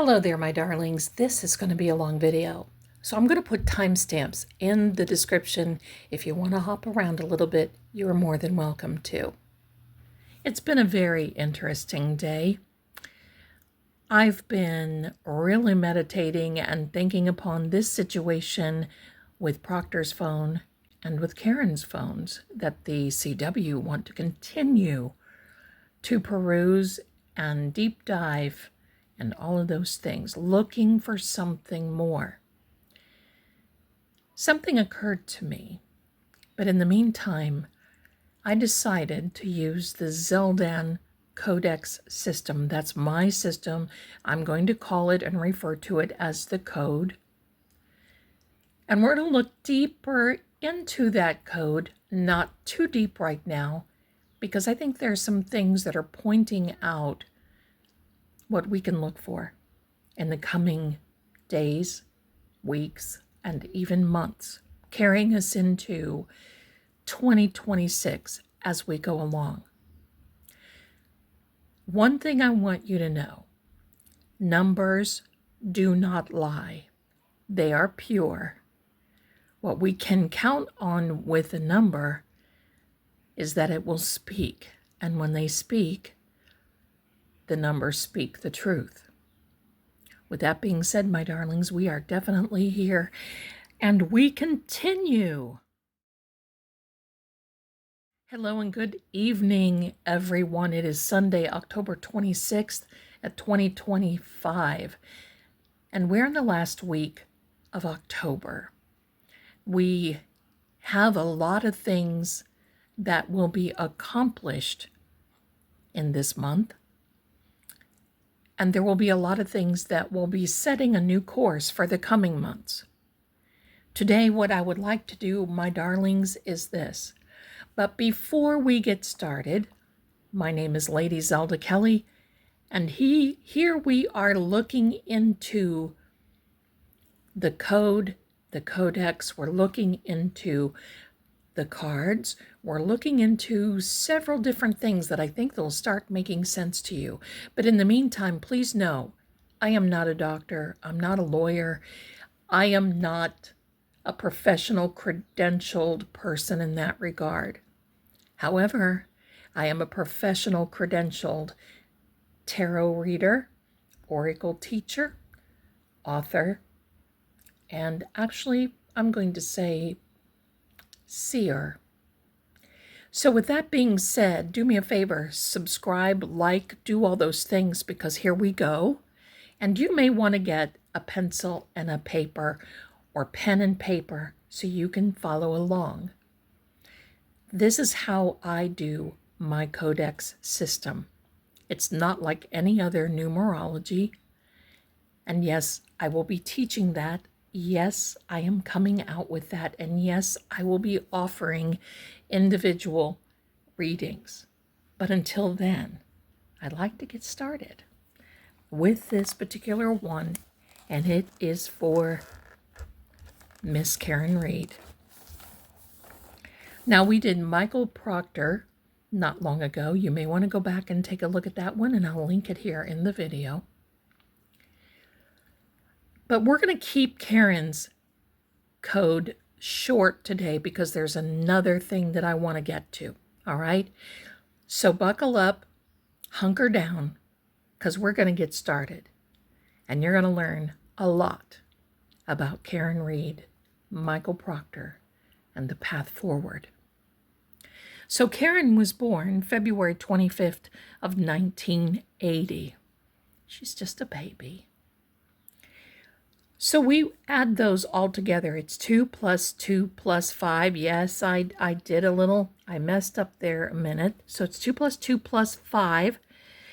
Hello there, my darlings. This is going to be a long video, so I'm going to put timestamps in the description. If you want to hop around a little bit, you're more than welcome to. It's been a very interesting day. I've been really meditating and thinking upon this situation with Proctor's phone and with Karen's phones that the CW want to continue to peruse and deep dive and all of those things, looking for something more. Something occurred to me, but in the meantime, I decided to use the Zelda Codex system. That's my system. I'm going to call it and refer to it as the code. And we're going to look deeper into that code, not too deep right now, because I think there are some things that are pointing out what we can look for in the coming days, weeks, and even months, carrying us into 2026 as we go along. One thing I want you to know, numbers do not lie. They are pure. What we can count on with a number is that it will speak, and when they speak, the numbers speak the truth. With that being said, my darlings, we are definitely here, and we continue. Hello and good evening, everyone. It is Sunday, October 26th at 2025, and we're in the last week of October. We have a lot of things that will be accomplished in this month. And there will be a lot of things that will be setting a new course for the coming months. Today, what I would like to do, my darlings, is this. But before we get started, my name is Lady Zelda Kelly, and here we are looking into the code, the codex. We're looking into the cards. We're looking into several different things that I think they'll start making sense to you. But in the meantime, please know, I am not a doctor. I'm not a lawyer. I am not a professional credentialed person in that regard. However, I am a professional credentialed tarot reader, oracle teacher, author, and actually, I'm going to say seer. So with that being said, do me a favor, subscribe, like, do all those things, because here we go. And you may want to get a pencil and a paper or pen and paper so you can follow along. This is how I do my codex system. It's not like any other numerology. And yes, I will be teaching that. Yes, I am coming out with that. And yes, I will be offering individual readings. But until then, I'd like to get started with this particular one, and it is for Miss Karen Read. Now, we did Michael Proctor not long ago. You may want to go back and take a look at that one, and I'll link it here in the video. But we're going to keep Karen's code short today because there's another thing that I want to get to, all right? So buckle up, hunker down, because we're going to get started. And you're going to learn a lot about Karen Read, Michael Proctor, and the path forward. So Karen was born February 25th of 1980. She's just a baby. So we add those all together. It's 2 plus 2 plus 5. Yes, I did a little, I messed up there a minute. So it's 2 plus 2 plus 5.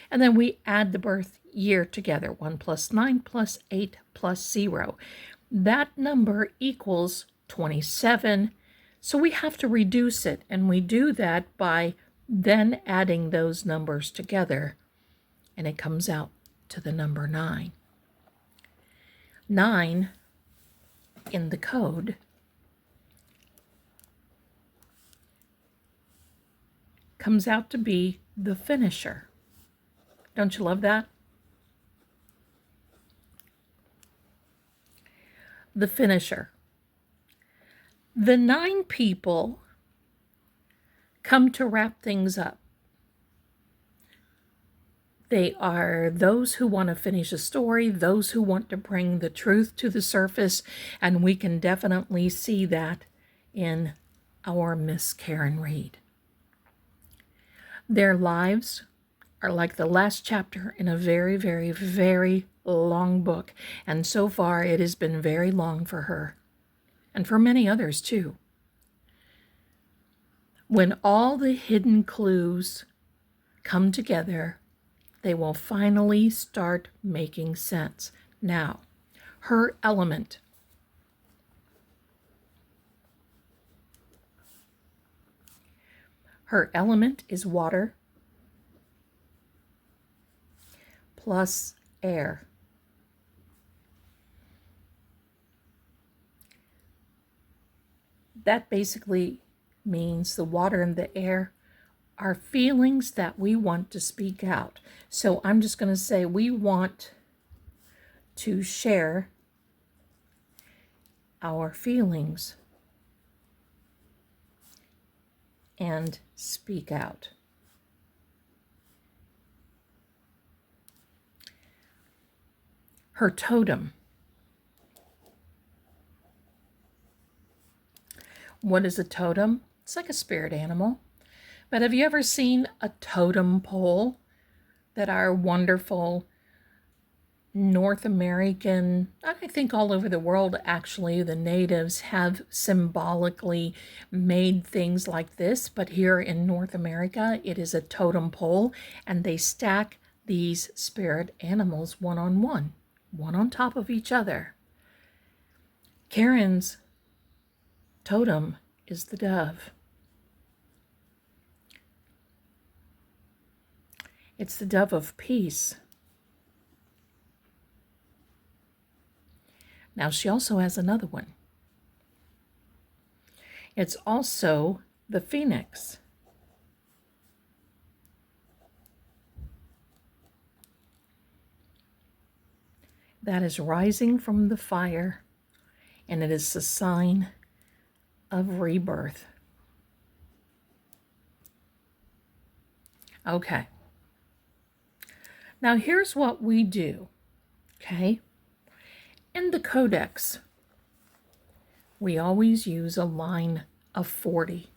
And then we add the birth year together. 1 plus 9 plus 8 plus 0. That number equals 27. So we have to reduce it. And we do that by then adding those numbers together. And it comes out to the number 9. 9 in the code comes out to be the finisher. Don't you love that? the finisher. The 9 people come to wrap things up. They are those who want to finish a story, those who want to bring the truth to the surface, and we can definitely see that in our Miss Karen Read. Their lives are like the last chapter in a very, very, very long book, and so far it has been very long for her, and for many others too. When all the hidden clues come together, they will finally start making sense. Now, her element. Her element is water plus air. That basically means the water and the air are feelings that we want to speak out. So I'm just going to say we want to share our feelings and speak out. Her totem. What is a totem? It's like a spirit animal. But have you ever seen a totem pole that our wonderful North American, I think all over the world actually, the natives have symbolically made things like this, but here in North America it is a totem pole, and they stack these spirit animals one on top of each other. Karen's totem is the dove. It's the dove of peace. Now she also has another one. It's also the phoenix. That is rising from the fire, and it is a sign of rebirth. Okay. Now here's what we do, okay? In the Codex, we always use a line of 40.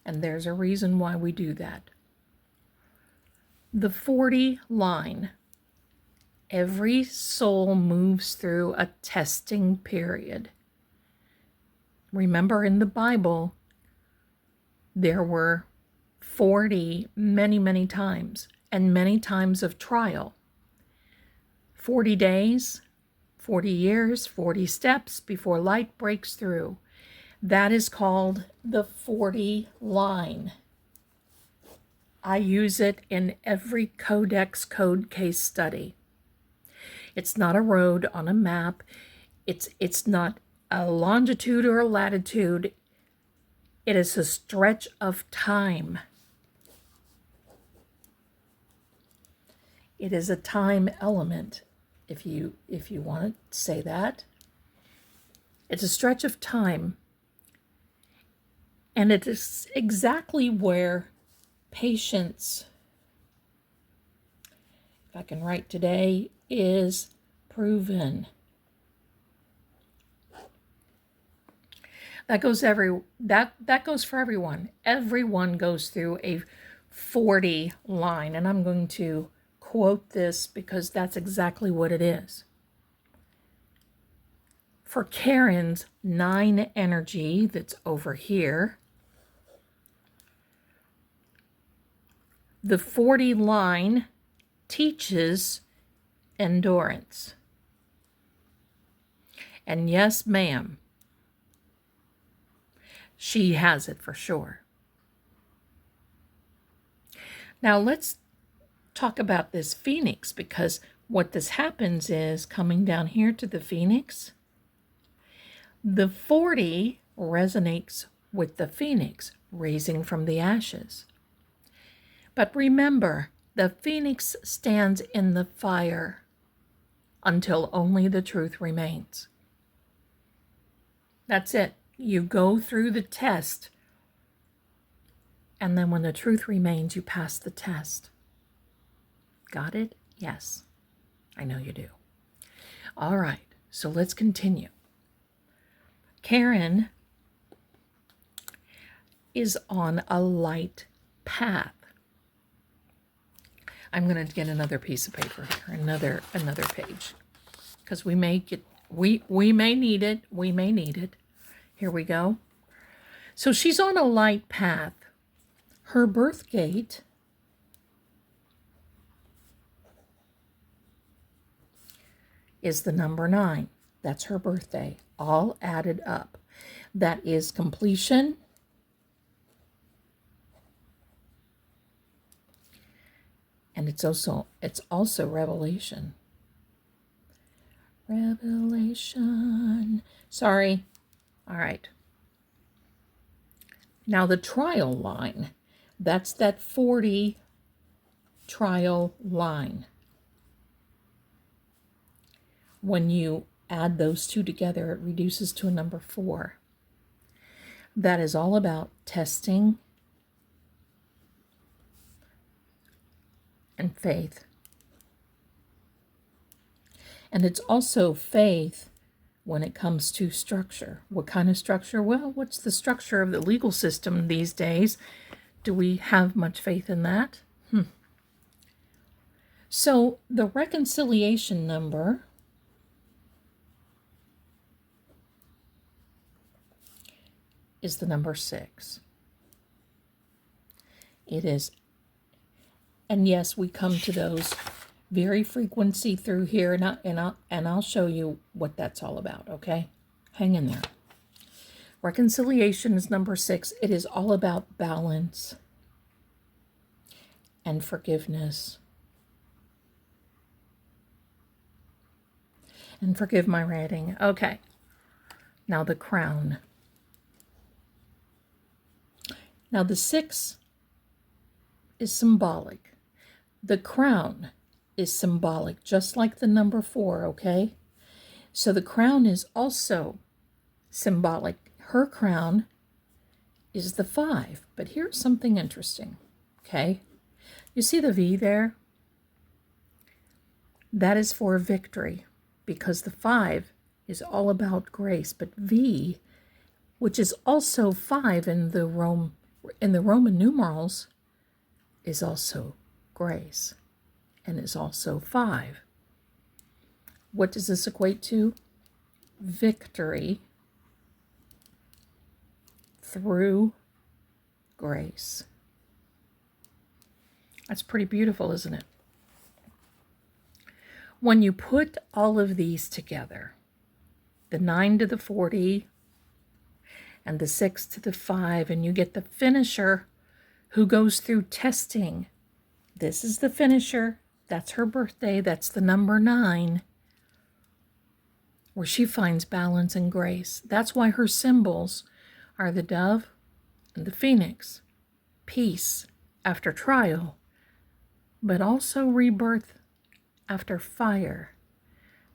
And there's a reason why we do that. The 40 line, every soul moves through a testing period. Remember in the Bible, there were 40 many, many times, and many times of trial. 40 days, 40 years, 40 steps before light breaks through. That is called the 40 line. I use it in every Codex code case study. It's not a road on a map. It's not a longitude or a latitude. It is a stretch of time. It is a time element, if you want to say that. It's a stretch of time. And it is exactly where patience, if I can write today, is proven. That goes for everyone. Everyone goes through a 40 line, and I'm going to quote this because that's exactly what it is. For Karen's 9 energy that's over here, the 40 line teaches endurance. And yes, ma'am, she has it for sure. Now let's talk about this phoenix, because what this happens is, coming down here to the phoenix, the 40 resonates with the phoenix raising from the ashes. But remember, the phoenix stands in the fire until only the truth remains. That's it. You go through the test, and then when the truth remains, you pass the test. Got it? Yes. I know you do. All right, so let's continue. Karen is on a light path. I'm going to get another piece of paper here, another page, because we may need it. We may need it. Here we go. So she's on a light path. Her birth gate is the number 9. That's her birthday, all added up. That is completion. And it's also revelation. Revelation. Sorry. All right. Now the trial line. That's that 40 trial line. When you add those two together, it reduces to a number 4. That is all about testing and faith. And it's also faith when it comes to structure. What kind of structure? Well, what's the structure of the legal system these days? Do we have much faith in that? So the reconciliation number is the number 6. It is, and yes, we come to those very frequency through here, and I'll show you what that's all about, okay? Hang in there. Reconciliation is number 6. It is all about balance and forgiveness. And forgive my writing. Okay. Now the crown. Now the 6 is symbolic. The crown is symbolic, just like the number 4, okay? So the crown is also symbolic. Her crown is the 5. But here's something interesting, okay? You see the V there? That is for victory, because the 5 is all about grace. But V, which is also 5 in the Roman numerals, is also grace and is also 5. What does this equate to? Victory through grace. That's pretty beautiful, isn't it? When you put all of these together, the 9 to the 40 and the 6 to the 5, and you get the finisher who goes through testing. This is the finisher. That's her birthday. That's the number 9, where she finds balance and grace. That's why her symbols are the dove and the phoenix. Peace after trial, but also rebirth after fire.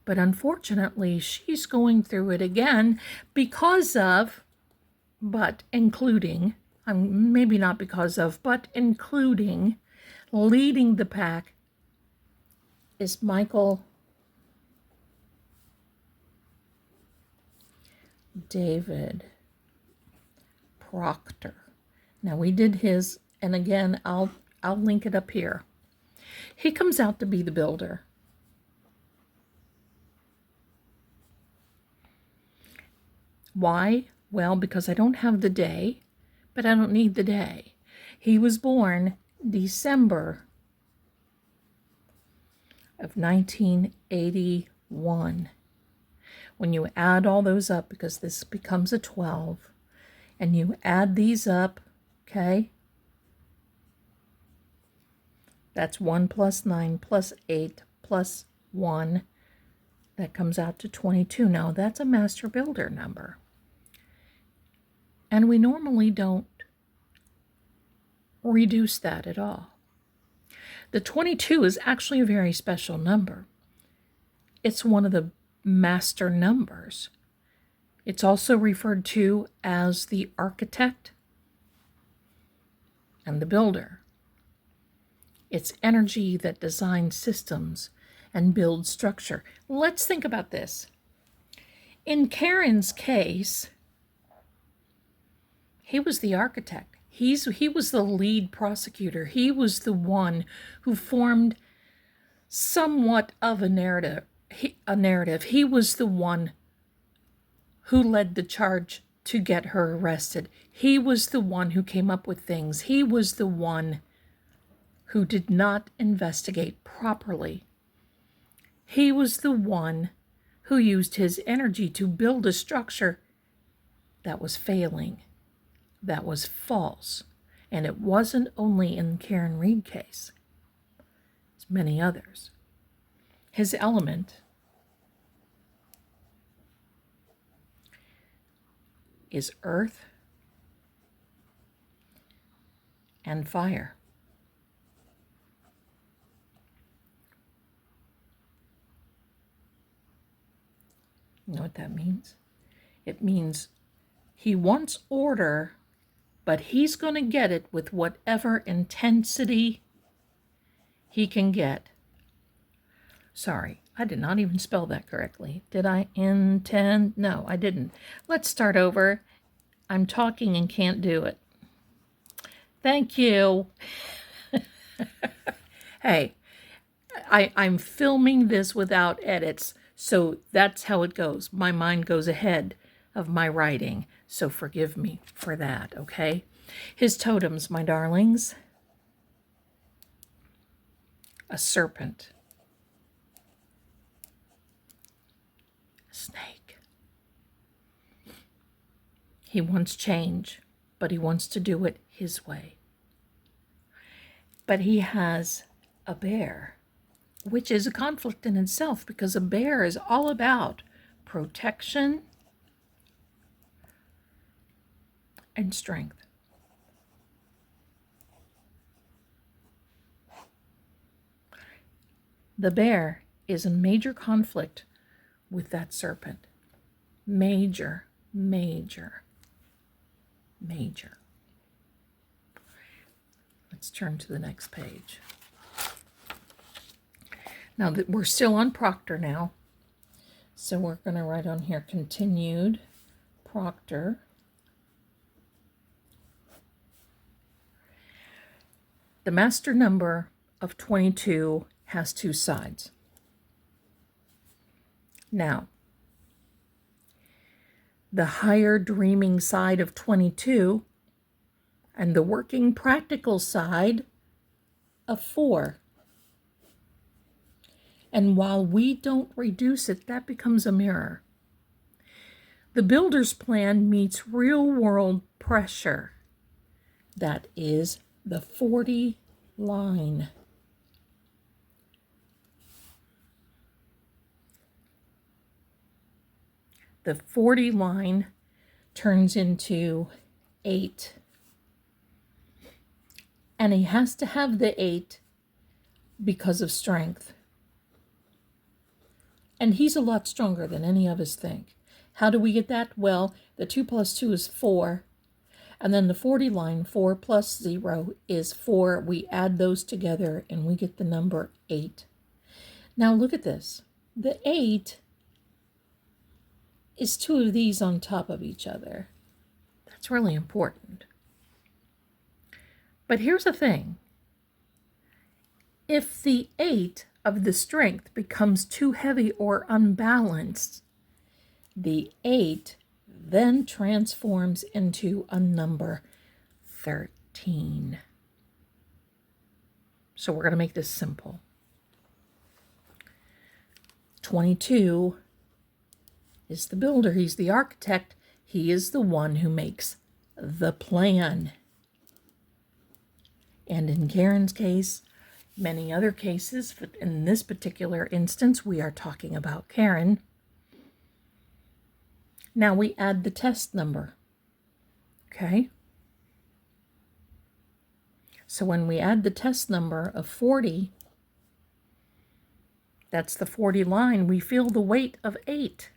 But unfortunately, she's going through it again because of, but including, maybe not because of, but including, leading the pack is Michael David Proctor. Now we did his, and again, I'll link it up here. He comes out to be the builder. Why? Well, because I don't have the day, but I don't need the day. He was born December of 1981. When you add all those up, because this becomes a 12, and you add these up, okay? That's 1 plus 9 plus 8 plus 1. That comes out to 22. Now, that's a master builder number. And we normally don't reduce that at all. The 22 is actually a very special number. It's one of the master numbers. It's also referred to as the architect and the builder. It's energy that designs systems and builds structure. Let's think about this. In Karen's case, he was the architect. He was the lead prosecutor. He was the one who formed somewhat of a narrative. He was the one who led the charge to get her arrested. He was the one who came up with things. He was the one who did not investigate properly. He was the one who used his energy to build a structure that was failing, that was false. And it wasn't only in the Karen Read case. It's many others. His element is earth and fire. You know what that means? It means he wants order, but he's going to get it with whatever intensity he can get. Sorry, I did not even spell that correctly. Did I intend? No, I didn't. Let's start over. I'm talking and can't do it. Thank you. Hey, I'm filming this without edits, so that's how it goes. My mind goes ahead of my writing, so forgive me for that, okay? His totems, my darlings. A serpent. A snake. He wants change, but he wants to do it his way. But he has a bear, which is a conflict in itself, because a bear is all about protection and strength. The bear is in major conflict with that serpent. Major. Let's turn to the next page. Now that we're still on Proctor now, so we're going to write on here, continued Proctor. The master number of 22 has two sides. Now, the higher dreaming side of 22 and the working practical side of 4. And while we don't reduce it, that becomes a mirror. The builder's plan meets real-world pressure. That is the 40 line. The 40 line turns into 8. And he has to have the 8 because of strength. And he's a lot stronger than any of us think. How do we get that? Well, the 2 plus 2 is 4. And then the 40 line, 4 plus 0 is 4. We add those together and we get the number 8. Now look at this. The 8 is 2 of these on top of each other. That's really important. But here's the thing. If the 8 of the strength becomes too heavy or unbalanced, the 8 then transforms into a number 13. So we're going to make this simple. 22 is the builder. He's the architect. He is the one who makes the plan. And in Karen's case, many other cases, but in this particular instance, we are talking about Karen. Now we add the test number. Okay? So when we add the test number of 40, That's the 40 line. We feel the weight of 8.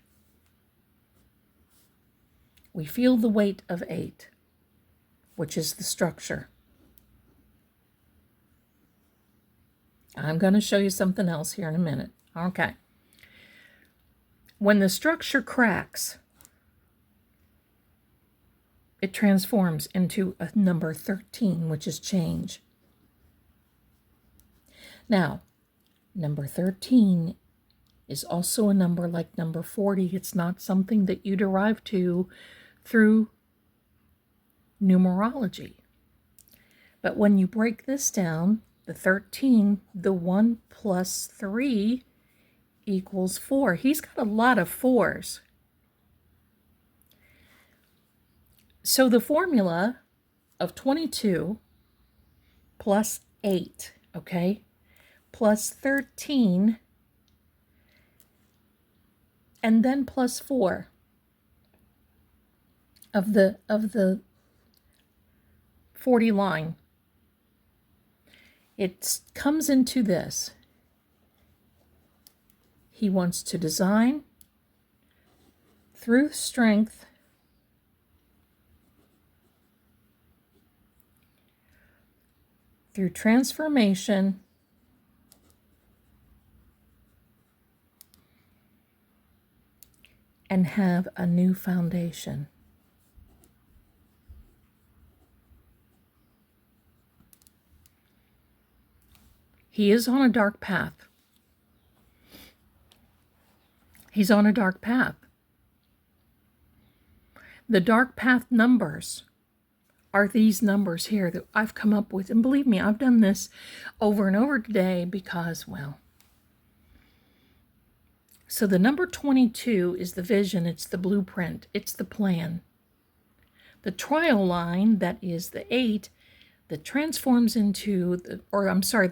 We feel the weight of 8, which is the structure. I'm going to show you something else here in a minute. Okay. When the structure cracks, it transforms into a number 13, which is change. Now, number 13 is also a number like number 40. It's not something that you derive to through numerology. But when you break this down, the 13, the 1 plus 3 equals 4. He's got a lot of 4s. So the formula of 22 plus 8, okay, plus 13, and then plus 4 of the 40 line. It comes into this. He wants to design through strength, through transformation, and have a new foundation. He is on a dark path. He's on a dark path. The dark path numbers are these numbers here that I've come up with. And believe me, I've done this over and over today because, well, so the number 22 is the vision. It's the blueprint. It's the plan. The trial line, that is the 8, that transforms into, the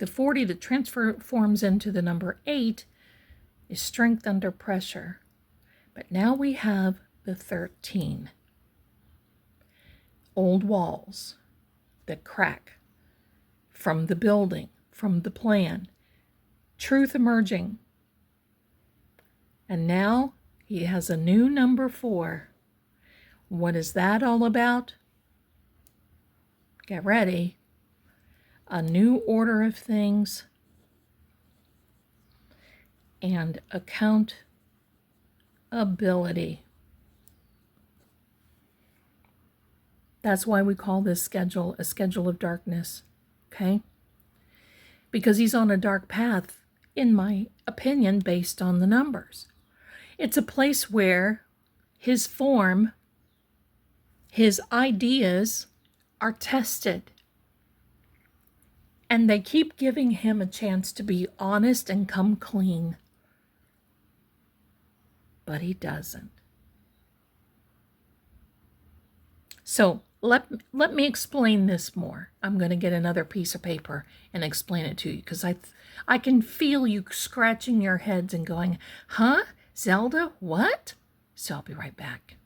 40 that transforms into the number 8 is strength under pressure. But now we have the 13. Old walls that crack from the building, from the plan. Truth emerging. And now he has a new number 4. What is that all about? Get ready. A new order of things and accountability. That's why we call this schedule a schedule of darkness, okay? Because he's on a dark path, in my opinion, based on the numbers. It's a place where his form, his ideas are tested. And they keep giving him a chance to be honest and come clean. But he doesn't. So let me explain this more. I'm going to get another piece of paper and explain it to you, because I can feel you scratching your heads and going, huh? Zelda, what? So I'll be right back.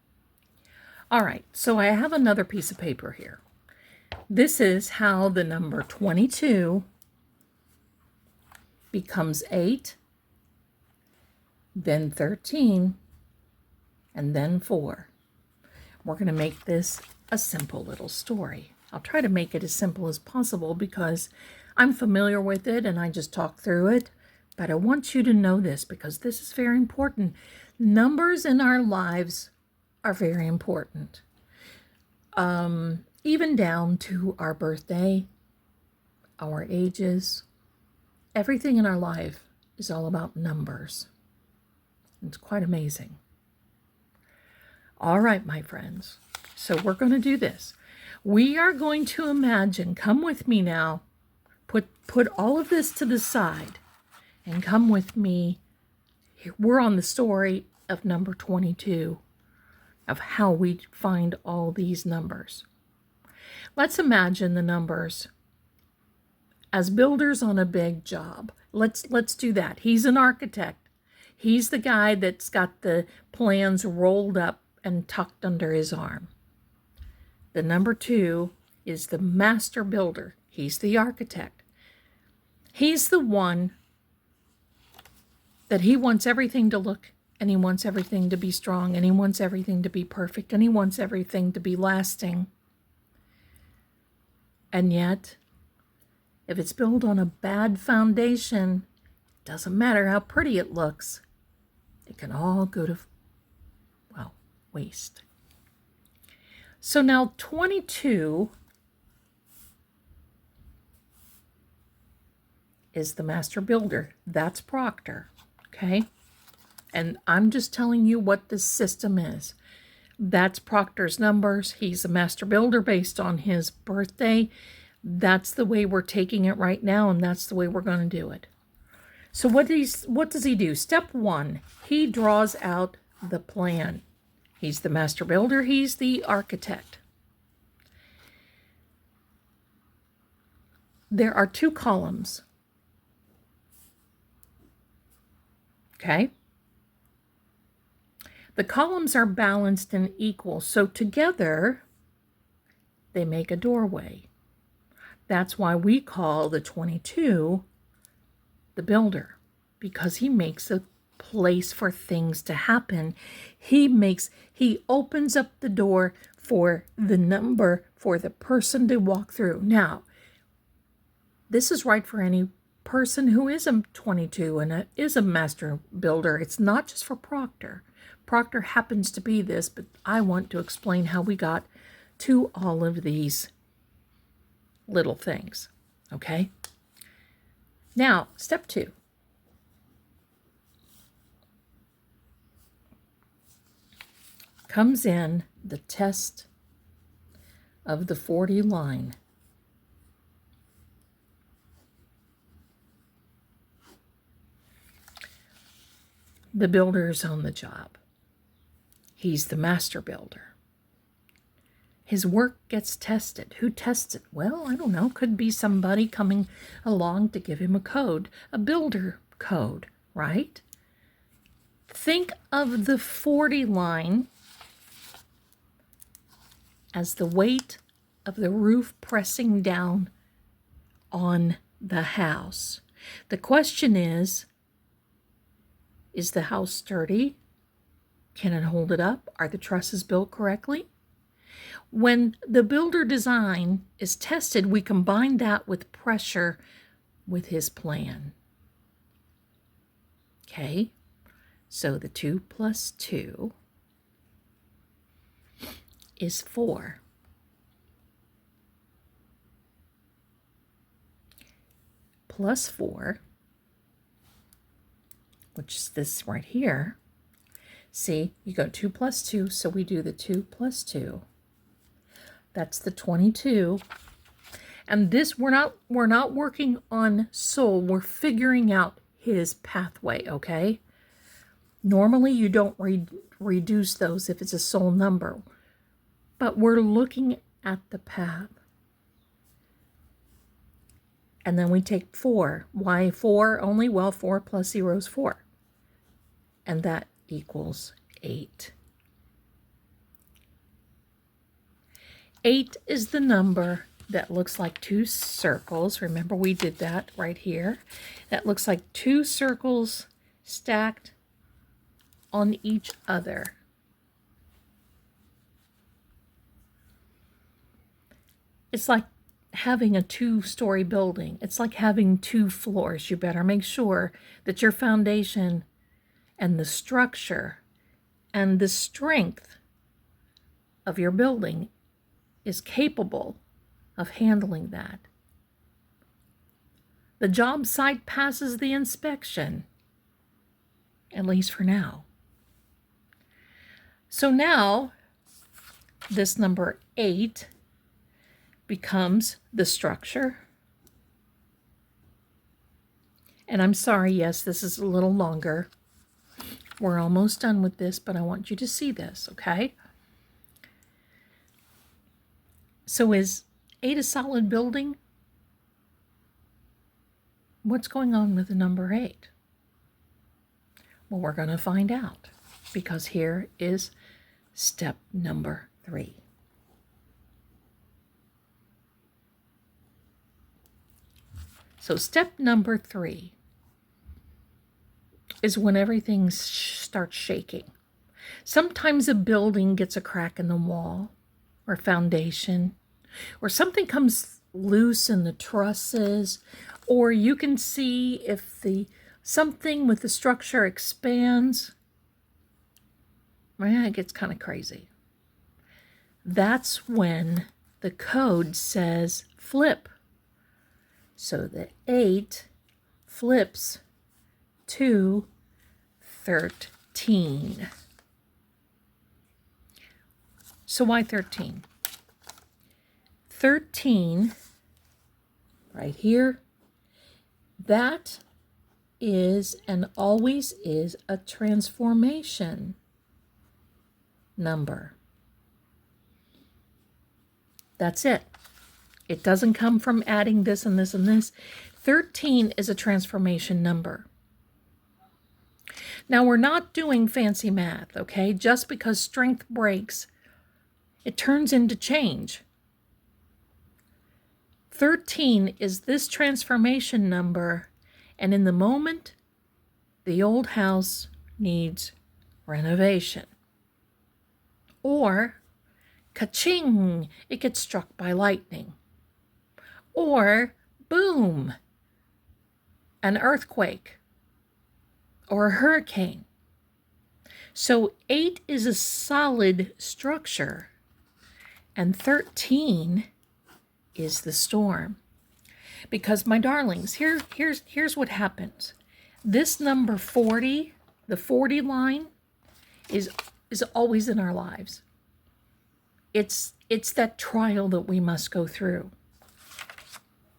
All right, so I have another piece of paper here. This is how the number 22 becomes 8, then 13, and then 4. We're going to make this a simple little story. I'll try to make it as simple as possible because I'm familiar with it and I just talk through it. But I want you to know this because this is very important. Numbers in our lives are very important. Even down to our birthday, our ages, everything in our life is all about numbers. It's quite amazing. All right, my friends. So we're going to do this. We are going to imagine, come with me now, put all of this to the side and come with me. We're on the story of number 22, of how we find all these numbers. Let's imagine the numbers as builders on a big job. Let's do that. He's an architect. He's the guy that's got the plans rolled up and tucked under his arm. The number 2 is the master builder. He's the architect. He's the one that he wants everything to look, and he wants everything to be strong, and he wants everything to be perfect, and he wants everything to be lasting. And yet, if it's built on a bad foundation, it doesn't matter how pretty it looks. It can all go to, well, waste. So now 22 is the master builder. That's Proctor, okay? And I'm just telling you what this system is. That's Proctor's numbers. He's a master builder based on his birthday. That's the way we're taking it right now, and that's the way we're going to do it. So what does he do? Step 1, he draws out the plan. He's the master builder. He's the architect. There are 2 columns. Okay? The columns are balanced and equal, so together they make a doorway. That's why we call the 22 the builder, because he makes a place for things to happen. He opens up the door for the number for the person to walk through. Now, this is right for any person who is a 22 and is a master builder. It's not just for Proctor. Proctor happens to be this, but I want to explain how we got to all of these little things, okay? Now, step 2. Comes in the test of the 40 line. The builder's on the job. He's the master builder. His work gets tested. Who tests it? Well, I don't know. Could be somebody coming along to give him a code, a builder code, right? Think of the 40 line as the weight of the roof pressing down on the house. The question is the house sturdy? Can it hold it up? Are the trusses built correctly? When the builder design is tested, we combine that with pressure with his plan. Okay, so the 2 plus 2 is 4. Plus 4, which is this right here. See, you go 2 plus 2, so we do the 2 plus 2. That's the 22. And this, we're not working on soul. We're figuring out his pathway, okay? Normally, you don't reduce those if it's a soul number. But we're looking at the path. And then we take 4. Why 4 only? Well, 4 plus 0 is 4. And that equals 8. 8 is the number that looks like 2 circles. Remember, we did that right here. That looks like 2 circles stacked on each other. It's like having a 2-story building. It's like having 2 floors. You better make sure that your foundation and the structure and the strength of your building is capable of handling that. The job site passes the inspection, at least for now. So now, this number 8 becomes the structure. And I'm sorry, yes, this is a little longer. We're almost done with this, but I want you to see this, okay? So is 8 a solid building? What's going on with the number 8? Well, we're going to find out, because here is step number 3. So step number 3. is when everything starts shaking. Sometimes a building gets a crack in the wall or foundation, or something comes loose in the trusses, or you can see if something with the structure expands. It gets kind of crazy. That's when the code says flip. So the 8 flips to 13. So why 13? 13, right here, that is and always is a transformation number. That's it. It doesn't come from adding this and this and this. 13 is a transformation number. Now, we're not doing fancy math, okay? Just because strength breaks, it turns into change. 13 is this transformation number, and in the moment, the old house needs renovation. Or, ka-ching, it gets struck by lightning. Or, boom, an earthquake or a hurricane. So 8 is a solid structure, and 13 is the storm. Because, my darlings, here's what happens. This number 40, the 40 line, is always in our lives. It's that trial that we must go through.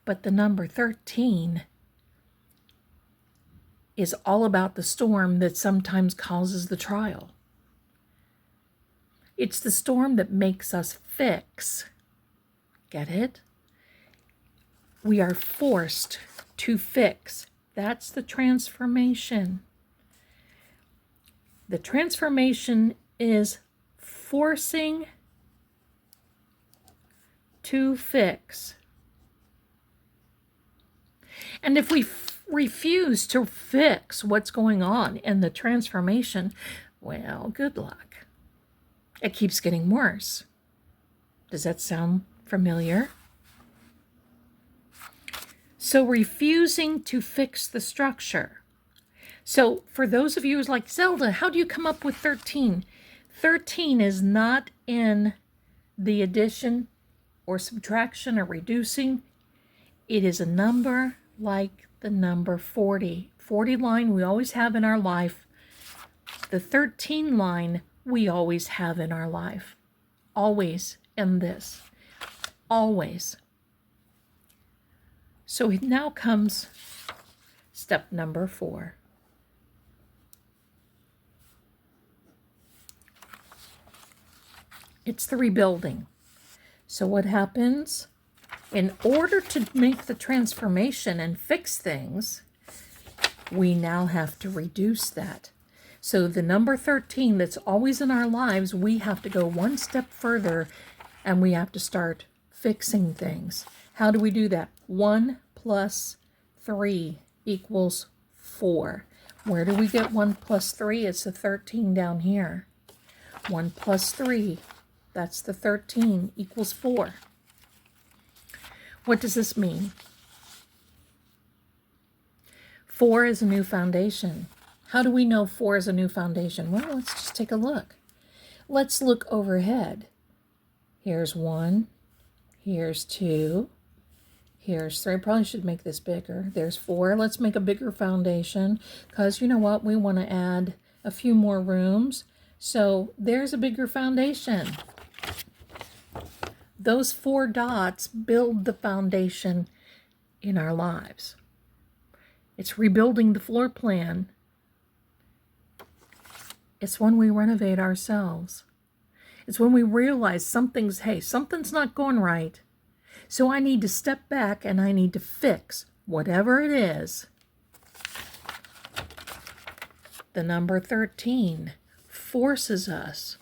But the number 13 is all about the storm that sometimes causes the trial. It's the storm that makes us fix. Get it? We are forced to fix. That's the transformation. The transformation is forcing to fix. And if we refuse to fix what's going on in the transformation, well, good luck. It keeps getting worse. Does that sound familiar? So refusing to fix the structure. So for those of you who's like, Zelda, how do you come up with 13? 13 is not in the addition or subtraction or reducing. It is a number like the number 40. 40 line we always have in our life. The 13 line we always have in our life. Always in this. Always. So now comes step number 4. It's the rebuilding. So what happens? In order to make the transformation and fix things, we now have to reduce that. So the number 13 that's always in our lives, we have to go one step further and we have to start fixing things. How do we do that? 1 plus 3 equals 4. Where do we get 1 plus 3? It's the 13 down here. 1 plus 3, that's the 13, equals 4. What does this mean? 4 is a new foundation. How do we know 4 is a new foundation? Well, let's just take a look. Let's look overhead. Here's 1. Here's 2. Here's 3. I probably should make this bigger. There's 4. Let's make a bigger foundation because you know what? We want to add a few more rooms. So there's a bigger foundation. Those 4 dots build the foundation in our lives. It's rebuilding the floor plan. It's when we renovate ourselves. It's when we realize something's not going right. So I need to step back and I need to fix whatever it is. The number 13 forces us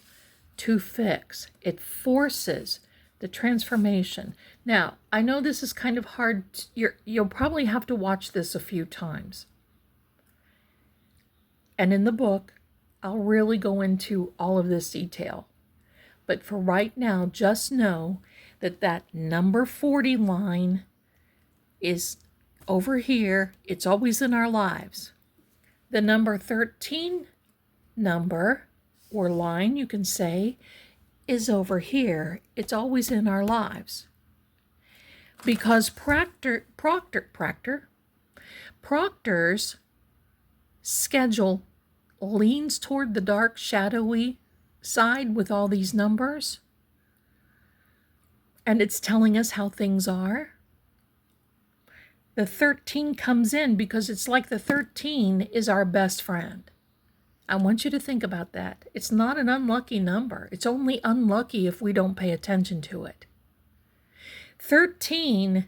to fix. It forces the transformation. Now, I know this is kind of hard. You'll probably have to watch this a few times. And in the book, I'll really go into all of this detail. But for right now, just know that that number 40 line is over here. It's always in our lives. The number 13 number or line, you can say, is over here. It's always in our lives. Because Proctor's schedule leans toward the dark, shadowy side with all these numbers, and it's telling us how things are. The 13 comes in because it's like the 13 is our best friend. I want you to think about that. It's not an unlucky number. It's only unlucky if we don't pay attention to it. 13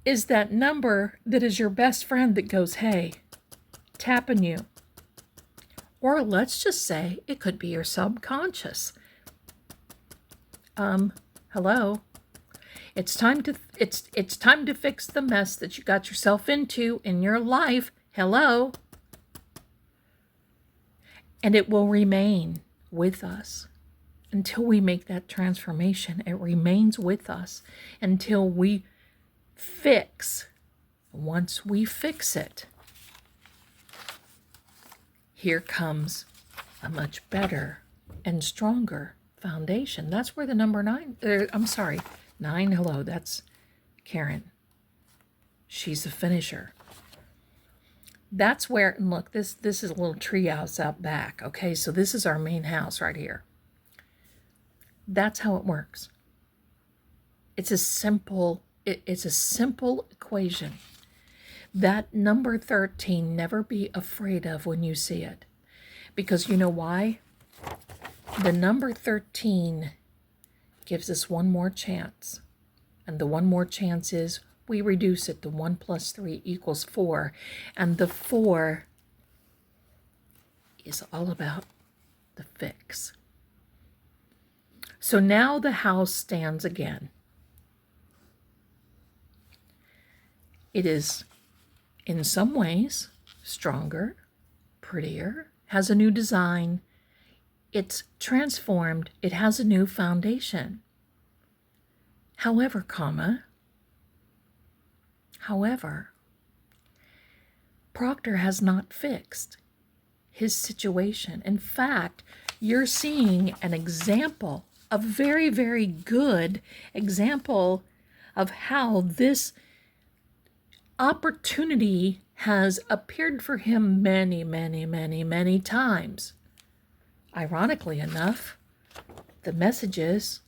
is that number that is your best friend that goes, hey, tapping you. Or let's just say it could be your subconscious. Hello. It's time to fix the mess that you got yourself into in your life. Hello. And it will remain with us until we make that transformation. It remains with us until we fix. Once we fix it, here comes a much better and stronger foundation. That's where the number 9, 9, hello, that's Karen. She's the finisher. That's where, and look, this is a little tree house out back, okay? So this is our main house right here. That's how it works. It's a simple equation. That number 13, never be afraid of when you see it. Because you know why? The number 13 gives us one more chance. And the one more chance is we reduce it to 1 plus 3 equals 4. And the 4 is all about the fix. So now the house stands again. It is, in some ways, stronger, prettier, has a new design. It's transformed. It has a new foundation. However, Proctor has not fixed his situation. In fact, you're seeing an example, a very, very good example of how this opportunity has appeared for him many, many, many, many times. Ironically enough, the messages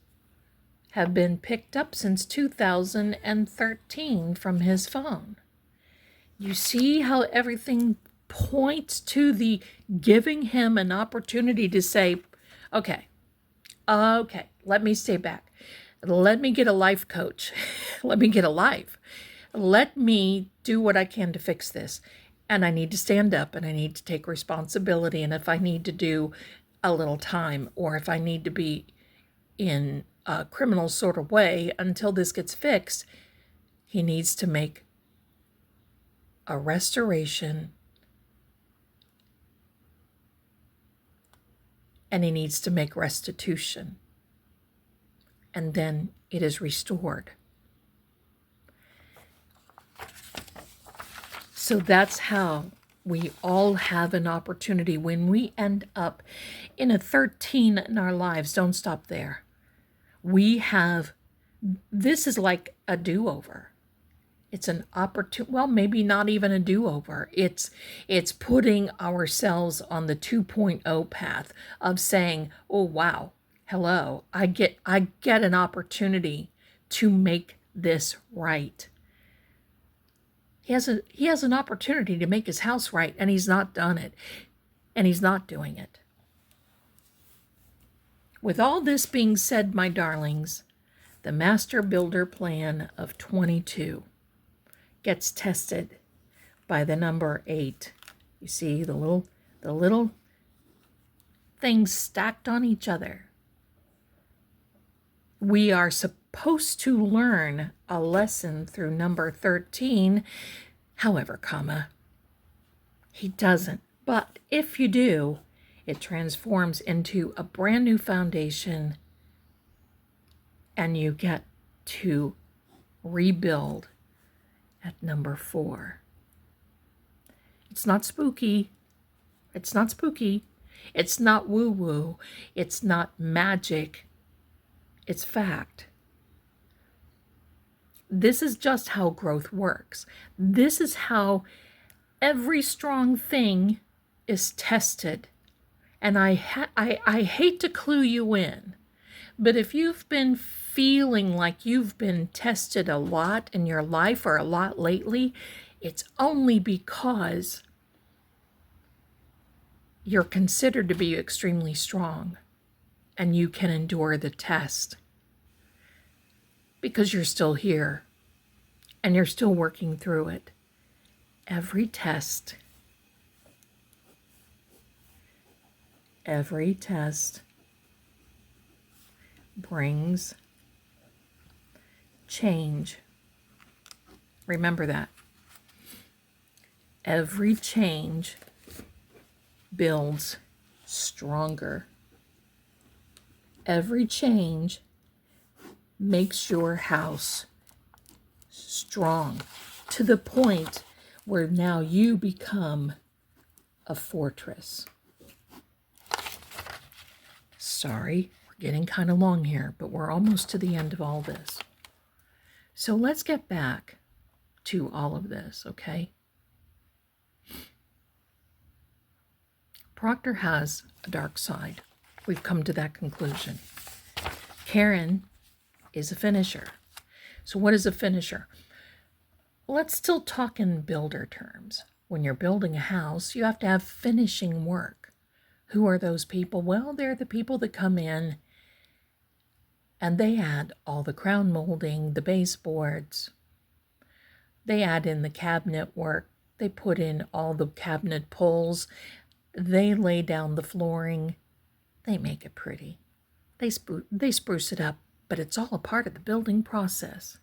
have been picked up since 2013 from his phone. You see how everything points to the giving him an opportunity to say, okay, let me stay back. Let me get a life coach. Let me get a life. Let me do what I can to fix this. And I need to stand up and I need to take responsibility. And if I need to do a little time, or if I need to be in a criminal sort of way until this gets fixed, he needs to make a restoration, and he needs to make restitution, and then it is restored. So that's how we all have an opportunity when we end up in a 13 in our lives. Don't stop there. This is like a do-over. It's an opportunity, well, maybe not even a do-over. It's putting ourselves on the 2.0 path of saying, oh, wow, hello, I get an opportunity to make this right. He has an opportunity to make his house right, and he's not done it, and he's not doing it. With all this being said, my darlings, the master builder plan of 22 gets tested by the number 8. You see the little things stacked on each other. We are supposed to learn a lesson through number 13. However, he doesn't But if you do, it transforms into a brand new foundation and you get to rebuild at number 4. It's not spooky. It's not spooky. It's not woo-woo. It's not magic. It's fact. This is just how growth works. This is how every strong thing is tested. And I hate to clue you in, but if you've been feeling like you've been tested a lot in your life or a lot lately, it's only because you're considered to be extremely strong and you can endure the test because you're still here and you're still working through it. Every test brings change. Remember that. Every change builds stronger. Every change makes your house strong to the point where now you become a fortress. Sorry, we're getting kind of long here, but we're almost to the end of all this. So let's get back to all of this, okay? Proctor has a dark side. We've come to that conclusion. Karen is a finisher. So what is a finisher? Let's still talk in builder terms. When you're building a house, you have to have finishing work. Who are those people? Well, they're the people that come in and they add all the crown molding, the baseboards. They add in the cabinet work. They put in all the cabinet pulls. They lay down the flooring. They make it pretty. They spruce it up, but it's all a part of the building process.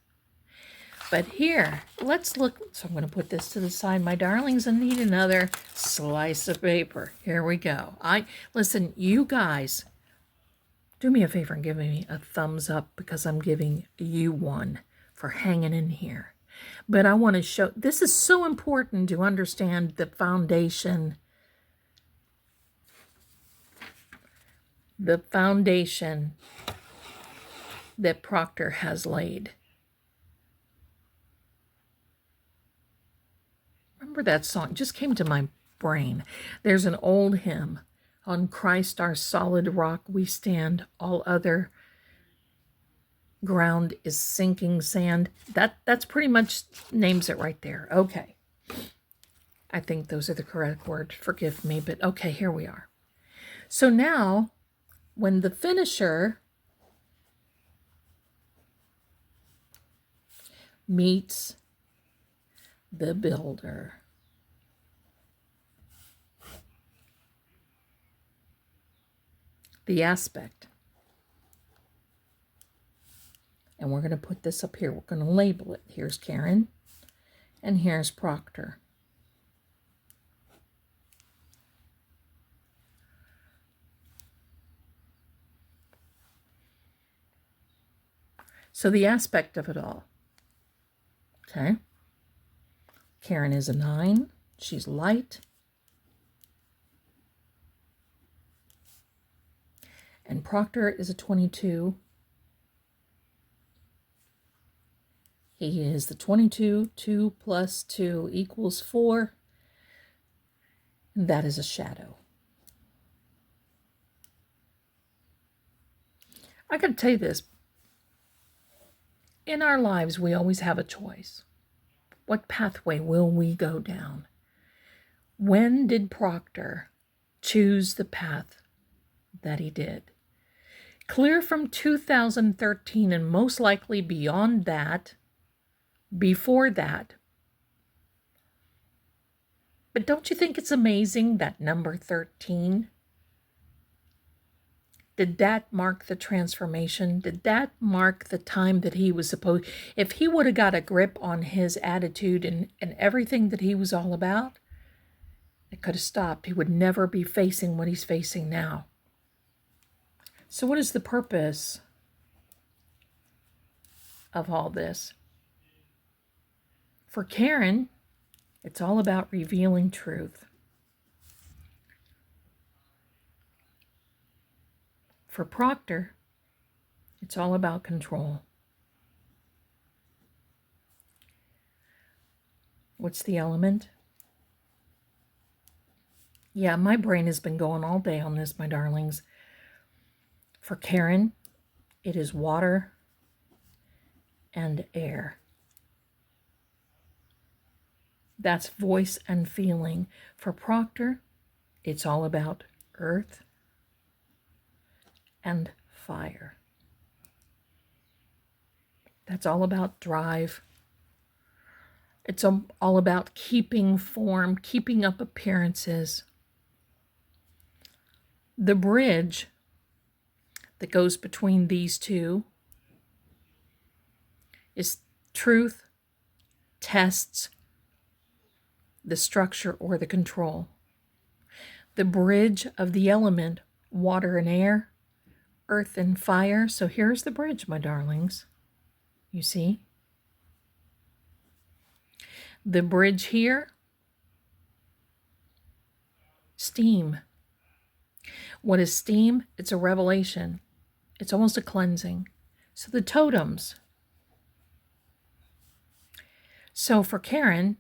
But here, let's look. So I'm going to put this to the side, my darlings, and need another slice of paper. Here we go. Listen, you guys, do me a favor and give me a thumbs up because I'm giving you one for hanging in here. But I want to show, this is so important to understand the foundation. The foundation that Proctor has laid. Remember that song? It just came to my brain. There's an old hymn, "On Christ our solid rock we stand, all other ground is sinking sand." That's pretty much names it right there. Okay. I think those are the correct words. Forgive me, but okay, here we are. So now, when the finisher meets the builder, the aspect, and we're going to put this up here. We're going to label it. Here's Karen, and here's Proctor. So the aspect of it all. Okay. Karen is a 9. She's light. And Proctor is a 22. He is the 22. 2 plus 2 equals 4. And that is a shadow. I got to tell you this. In our lives, we always have a choice. What pathway will we go down? When did Proctor choose the path that he did? Clear from 2013 and most likely beyond that, before that. But don't you think it's amazing that number 13? Did that mark the transformation? Did that mark the time that he was supposed? If he would have got a grip on his attitude and everything that he was all about, It could have stopped. He would never be facing what he's facing now. So what is the purpose of all this? For Karen, it's all about revealing truth. For Proctor, it's all about control. What's the element? Yeah, my brain has been going all day on this, my darlings. For Karen, it is water and air. That's voice and feeling. For Proctor, it's all about earth and fire. That's all about drive. It's all about keeping form, keeping up appearances. The bridge that goes between these two is truth tests the structure or the control. The bridge of the element, water and air, earth and fire. So here's the bridge, my darlings. You see? The bridge here, steam. What is steam? It's a revelation. It's almost a cleansing. So the totems. So for Karen,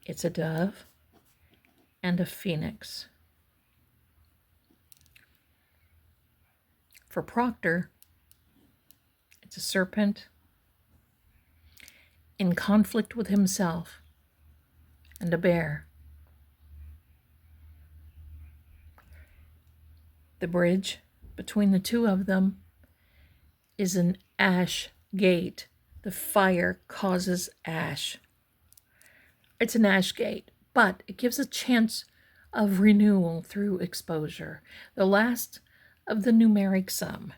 it's a dove and a phoenix. For Proctor, it's a serpent in conflict with himself and a bear. The bridge between the two of them is an ash gate. The fire causes ash. It's an ash gate, but it gives a chance of renewal through exposure. The last of the numeric sum.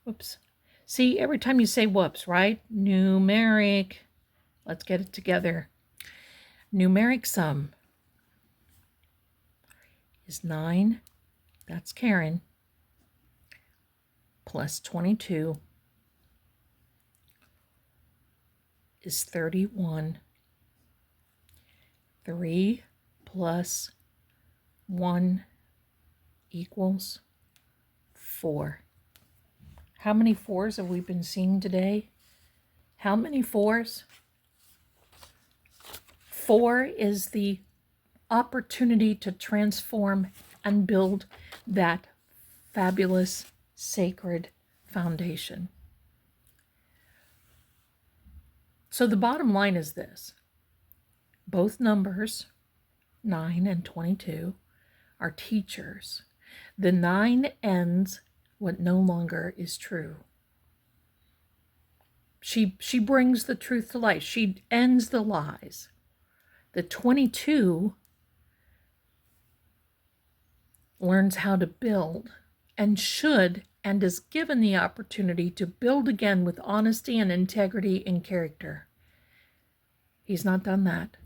Whoops. See, every time you say whoops, right? Numeric. Let's get it together. Numeric sum is 9, that's Karen, plus 22 is 31. 3 plus 1 equals 4. How many 4s have we been seeing today? How many 4s? 4 is the opportunity to transform and build that fabulous, sacred foundation. So the bottom line is this. Both numbers, 9 and 22, are teachers. The 9 ends what no longer is true. She brings the truth to light. She ends the lies. The 22 learns how to build and should and is given the opportunity to build again with honesty and integrity and character. He's not done that.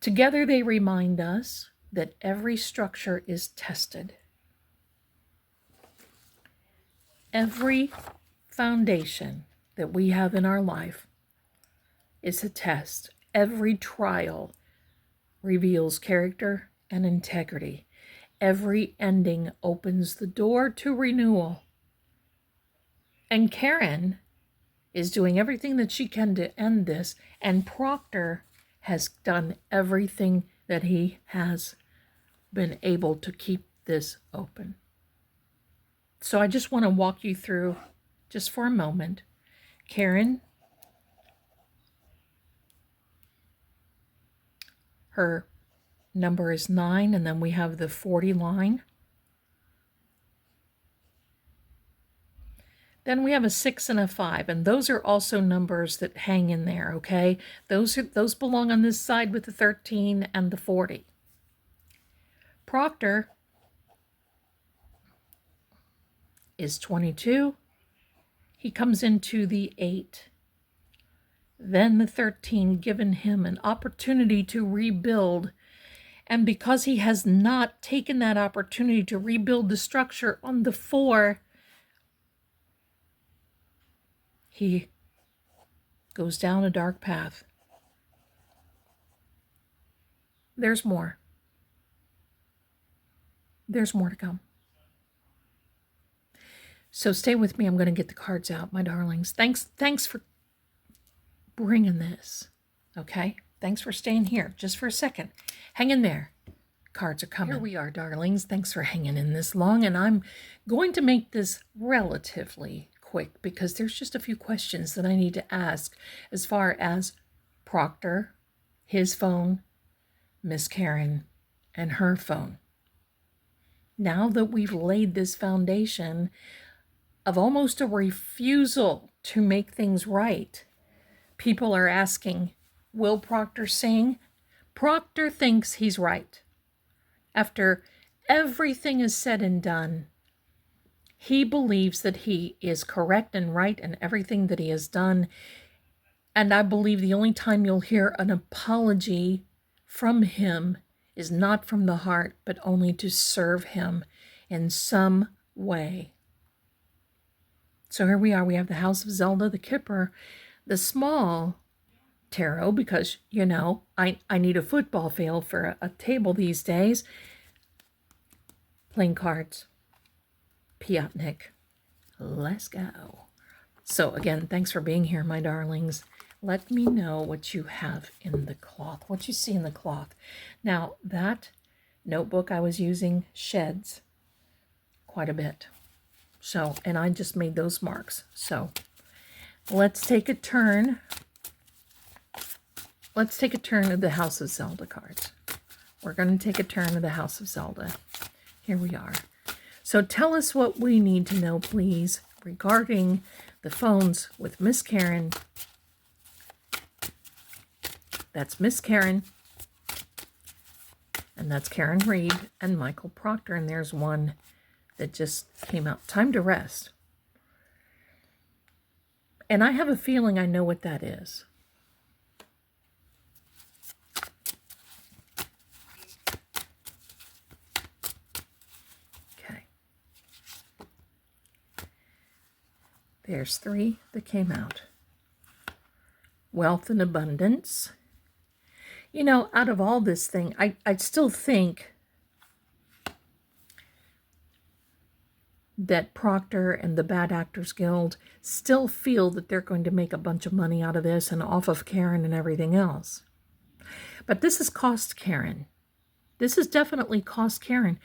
Together they remind us that every structure is tested. Every foundation that we have in our life is a test. Every trial reveals character and integrity. Every ending opens the door to renewal. And Karen is doing everything that she can to end this, and Proctor has done everything that he has been able to keep this open. So I just want to walk you through, just for a moment, Karen, her number is 9, and then we have the 40 line. Then we have a 6 and a 5, and those are also numbers that hang in there, okay? Those belong on this side with the 13 and the 40. Proctor is 22. He comes into the 8. then the 13 given him an opportunity to rebuild. And because he has not taken that opportunity to rebuild the structure on the 4, he goes down a dark path. There's more. There's more to come. So stay with me. I'm going to get the cards out, my darlings. Thanks for bringing this. Okay? Thanks for staying here just for a second. Hang in there. Cards are coming. Here we are, darlings. Thanks for hanging in this long. And I'm going to make this relatively quick because there's just a few questions that I need to ask as far as Proctor, his phone, Miss Karen, and her phone. Now that we've laid this foundation of almost a refusal to make things right, people are asking, will Proctor sing? Proctor thinks he's right. After everything is said and done, he believes that he is correct and right in everything that he has done. And I believe the only time you'll hear an apology from him is not from the heart, but only to serve him in some way. So here we are. We have the House of Zelda, the Kipper, the small tarot, because, you know, I need a football field for a table these days. Playing cards. Piatnik. Let's go. So again, thanks for being here, my darlings. Let me know what you have in the cloth, what you see in the cloth. Now, that notebook I was using sheds quite a bit. So, and I just made those marks. So, let's take a turn. Let's take a turn of the House of Zelda cards. We're going to take a turn of the House of Zelda. Here we are. So tell us what we need to know, please, regarding the phones with Miss Karen. That's Miss Karen. And that's Karen Read and Michael Proctor. And there's one that just came out. Time to rest. And I have a feeling I know what that is. Okay. There's 3 that came out. Wealth and abundance. You know, out of all this thing, I'd still think that Proctor and the Bad Actors Guild still feel that they're going to make a bunch of money out of this and off of Karen and everything else. But this has cost Karen. This has definitely cost Karen.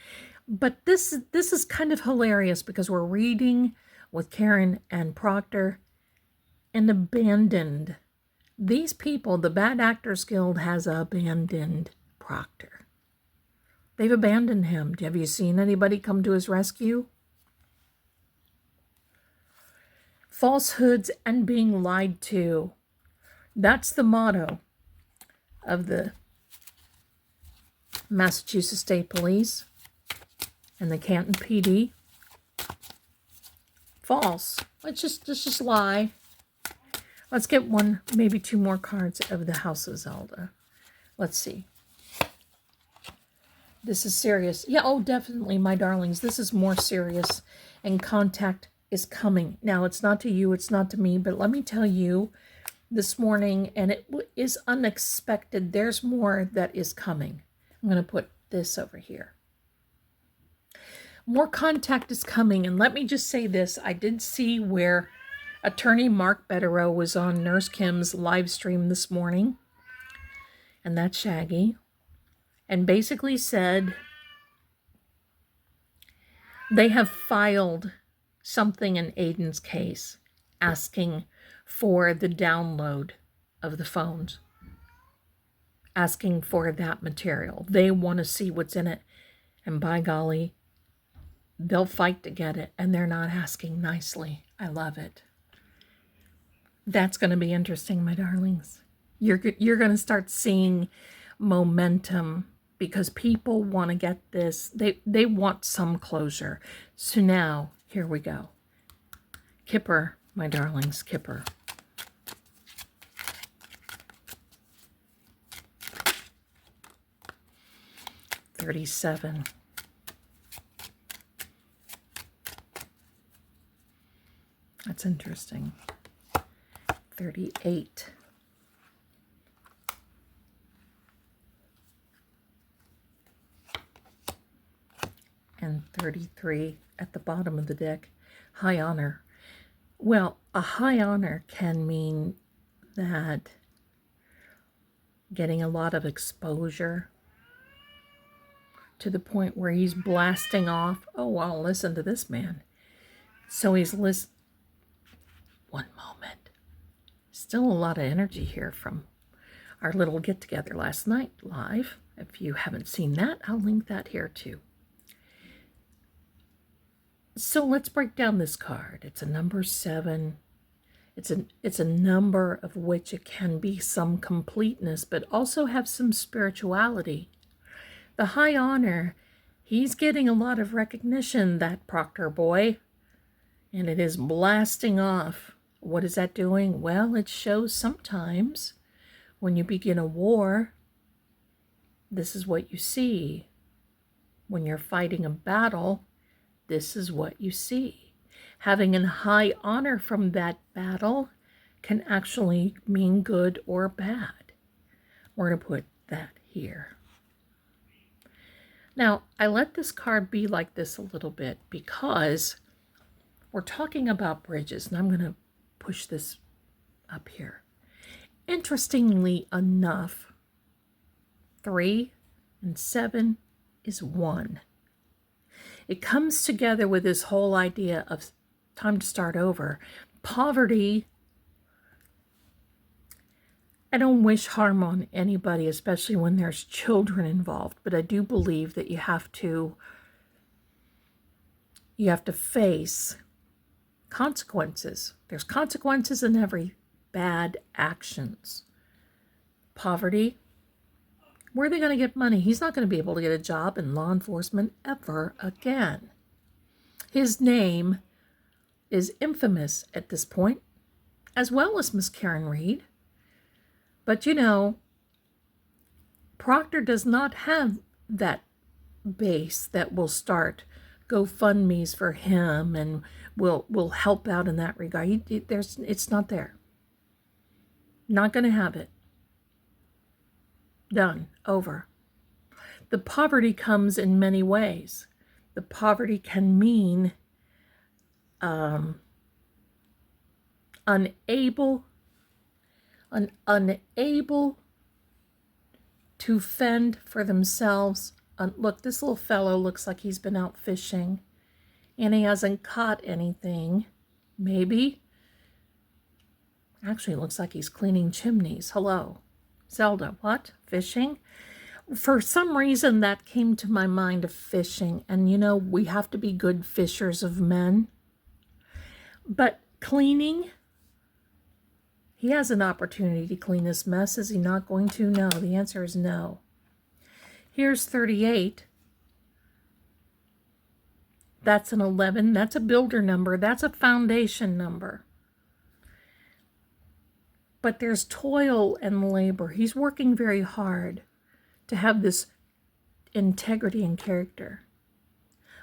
But this is kind of hilarious because we're reading with Karen and Proctor and abandoned. These people, the Bad Actors Guild has abandoned Proctor. They've abandoned him. Have you seen anybody come to his rescue? Falsehoods and being lied to. That's the motto of the Massachusetts State Police and the Canton PD. False. Let's just lie. Let's get 1, maybe 2 more cards of the House of Zelda. Let's see. This is serious. Yeah, oh, definitely, my darlings. This is more serious. And contact is coming. Now, it's not to you, it's not to me, but let me tell you this morning, and it is unexpected. There's more that is coming. I'm going to put this over here. More contact is coming, and let me just say this. I did see where Attorney Mark Betterow was on Nurse Kim's live stream this morning, and that's Shaggy, and basically said they have filed something in Aiden's case asking for the download of the phones, asking for that material. They want to see what's in it, and by golly, they'll fight to get it, and they're not asking nicely. I love it. That's going to be interesting, my darlings. You're going to start seeing momentum because people want to get this. They want some closure. So now, here we go. Kipper, my darlings, Kipper. 37. That's interesting. 38. And 33 at the bottom of the deck. High honor. Well, a high honor can mean that getting a lot of exposure to the point where he's blasting off. Oh, wow, listen to this man. So he's listening. One moment. Still a lot of energy here from our little get-together last night live. If you haven't seen that, I'll link that here too. So let's break down this card. It's a number 7. It's a number of which it can be some completeness, but also have some spirituality. The high honor, he's getting a lot of recognition, that Proctor boy, and it is blasting off. What is that doing? Well, it shows sometimes when you begin a war, this is what you see. When you're fighting a battle, this is what you see. Having a high honor from that battle can actually mean good or bad. We're going to put that here. Now, I let this card be like this a little bit because we're talking about bridges, and I'm going to push this up here. Interestingly enough, 3 and 7 is 1. It comes together with this whole idea of time to start over. Poverty, I don't wish harm on anybody, especially when there's children involved, but I do believe that you have to face consequences. There's consequences in every bad actions. Poverty, where are they going to get money? He's not going to be able to get a job in law enforcement ever again. His name is infamous at this point, as well as Miss Karen Read. But you know, Proctor does not have that base that will start GoFundMe's for him and will help out in that regard. It's not there. Not going to have it. Done. Over. The poverty comes in many ways. The poverty can mean unable to fend for themselves. Look, this little fellow looks like he's been out fishing and he hasn't caught anything. Maybe. Actually, it looks like he's cleaning chimneys. Hello. Zelda, what? Fishing? For some reason, that came to my mind of fishing. And, you know, we have to be good fishers of men. But cleaning, he has an opportunity to clean this mess. Is he not going to? No. The answer is no. Here's 38. That's an 11. That's a builder number. That's a foundation number. But there's toil and labor. He's working very hard to have this integrity and character.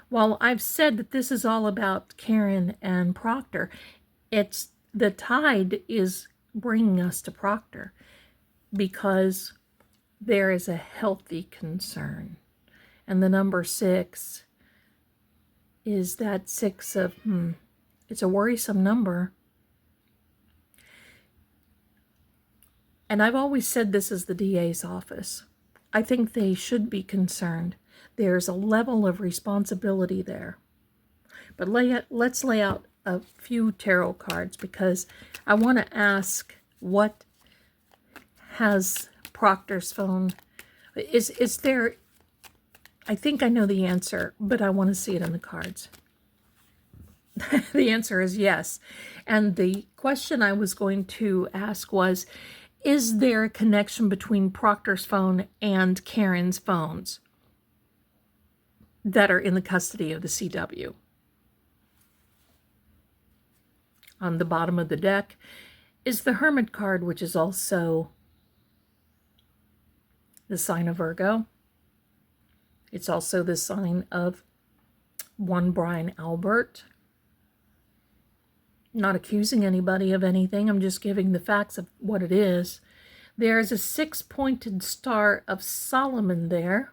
While I've said that this is all about Karen and Proctor, it's the tide is bringing us to Proctor because there is a healthy concern. And the number 6 is that 6 of, it's a worrisome number. And I've always said this is the DA's office. I think they should be concerned. There's a level of responsibility there. But let's lay out a few tarot cards because I want to ask, what has Proctor's phone? Is there, I think I know the answer, but I want to see it in the cards. The answer is yes. And the question I was going to ask was, is there a connection between Proctor's phone and Karen's phones that are in the custody of the CW? On the bottom of the deck is the Hermit card, which is also the sign of Virgo. It's also the sign of one Brian Albert. Not accusing anybody of anything. I'm just giving the facts of what it is. There's a 6-pointed star of Solomon there.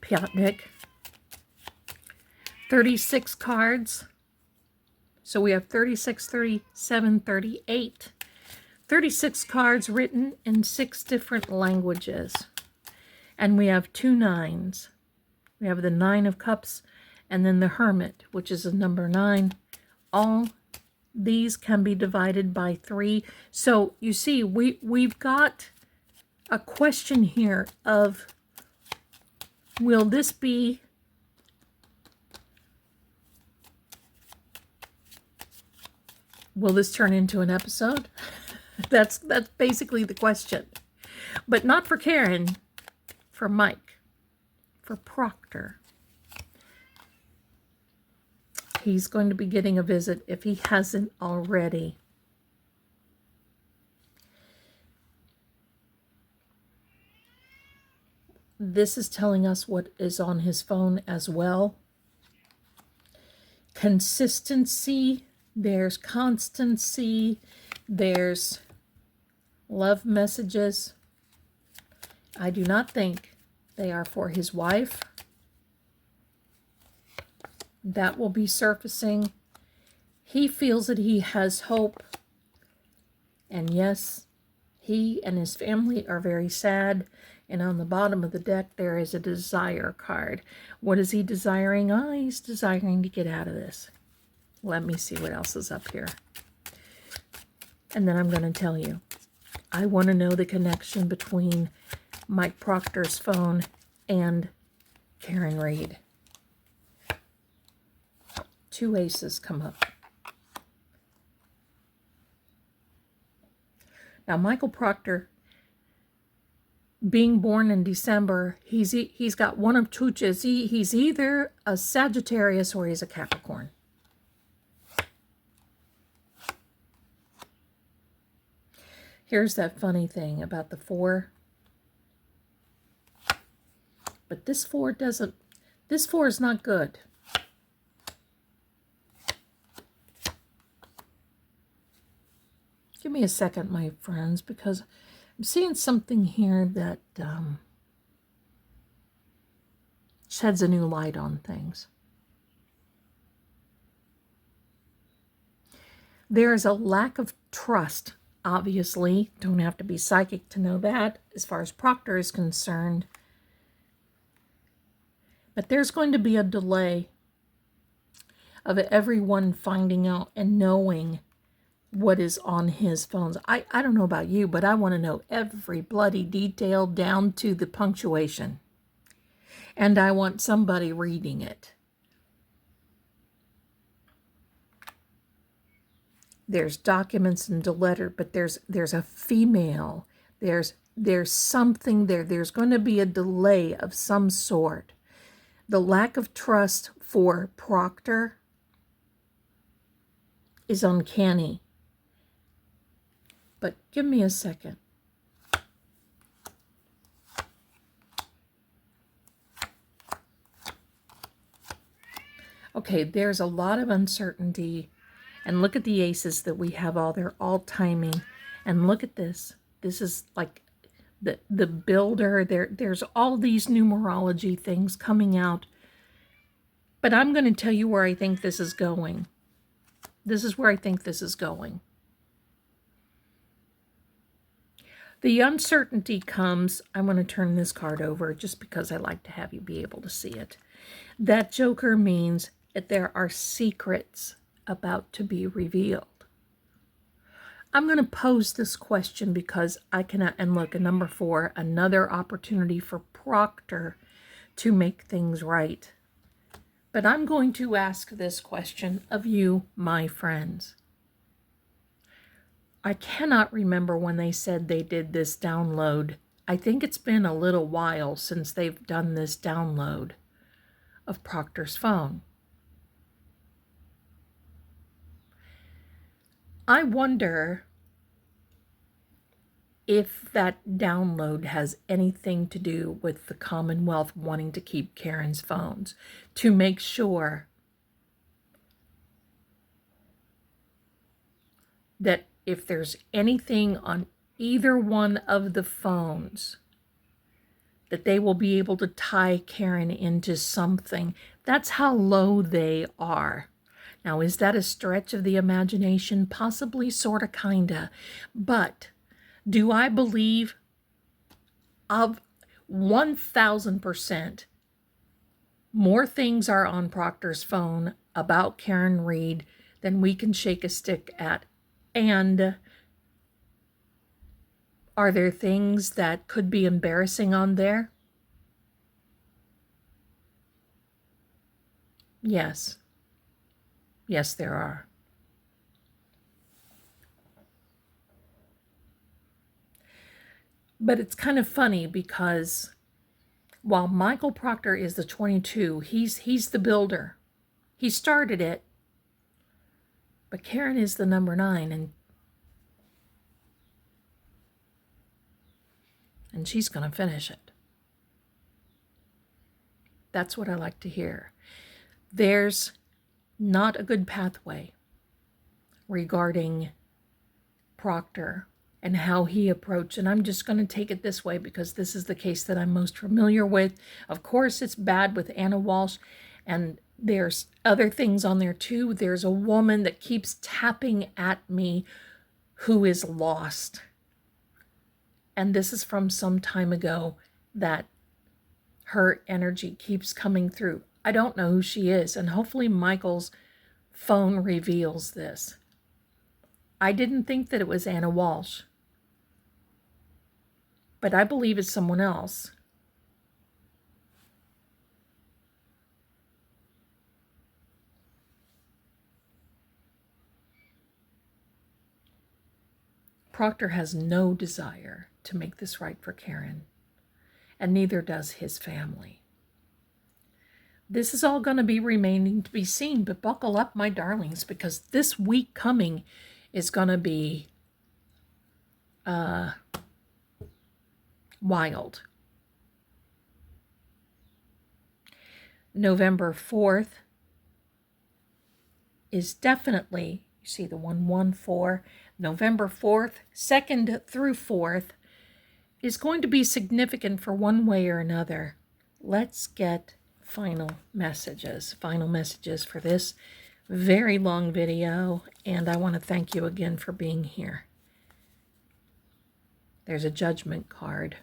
Piotnik. 36 cards. So we have 36, 37, 38. 36 cards written in 6 different languages. And we have 2 9s. We have the 9 of Cups and then the Hermit, which is a number 9. All these can be divided by 3. So you see, we've got a question here of, will this turn into an episode? That's basically the question. But not for Karen, for Mike, for Proctor. He's going to be getting a visit if he hasn't already. This is telling us what is on his phone as well. Consistency, there's constancy, there's love messages. I do not think they are for his wife. That will be surfacing. He feels that he has hope. And yes, he and his family are very sad. And on the bottom of the deck, there is a desire card. What is he desiring? Oh, he's desiring to get out of this. Let me see what else is up here. And then I'm going to tell you. I want to know the connection between Mike Proctor's phone and Karen Read. 2 aces come up. Now, Michael Proctor, being born in December, he's got one of two. He's either a Sagittarius or he's a Capricorn. Here's that funny thing about the 4. But this 4 doesn't, this 4 is not good. Give me a second, my friends, because I'm seeing something here that sheds a new light on things. There is a lack of trust, obviously. Don't have to be psychic to know that, as far as Proctor is concerned. But there's going to be a delay of everyone finding out and knowing what is on his phones. I don't know about you, but I want to know every bloody detail down to the punctuation. And I want somebody reading it. There's documents and the letter, but there's a female. There's something there. There's going to be a delay of some sort. The lack of trust for Proctor is uncanny. But give me a second. Okay, there's a lot of uncertainty. And look at the aces that we have they're all timing. And look at this. This is like the builder. There's all these numerology things coming out. But I'm going to tell you where I think this is going. This is where I think this is going. The uncertainty comes, I'm going to turn this card over just because I like to have you be able to see it. That Joker means that there are secrets about to be revealed. I'm going to pose this question because I cannot, and look, a number 4, another opportunity for Proctor to make things right. But I'm going to ask this question of you, my friends. I cannot remember when they said they did this download. I think it's been a little while since they've done this download of Proctor's phone. I wonder if that download has anything to do with the Commonwealth wanting to keep Karen's phones, to make sure that if there's anything on either one of the phones, that they will be able to tie Karen into something. That's how low they are. Now, is that a stretch of the imagination? Possibly, sorta, kinda. But do I believe of 1000% more things are on Proctor's phone about Karen Read than we can shake a stick at? And are there things that could be embarrassing on there? Yes. Yes, there are. But it's kind of funny because while Michael Proctor is the 22, he's the builder. He started it. But Karen is the number 9, and she's going to finish it. That's what I like to hear. There's not a good pathway regarding Proctor and how he approached, and I'm just going to take it this way because this is the case that I'm most familiar with. Of course, it's bad with Anna Walsh, and there's other things on there too. There's a woman that keeps tapping at me who is lost. And this is from some time ago that her energy keeps coming through. I don't know who she is, and hopefully Michael's phone reveals this. I didn't think that it was Anna Walsh, but I believe it's someone else. Proctor has no desire to make this right for Karen, and neither does his family. This is all going to be remaining to be seen, but buckle up, my darlings, because this week coming is going to be wild. November 4th is definitely, you see the 114, November 4th, 2nd through 4th is going to be significant for one way or another. Let's get final messages for this very long video, and I want to thank you again for being here. There's a judgment card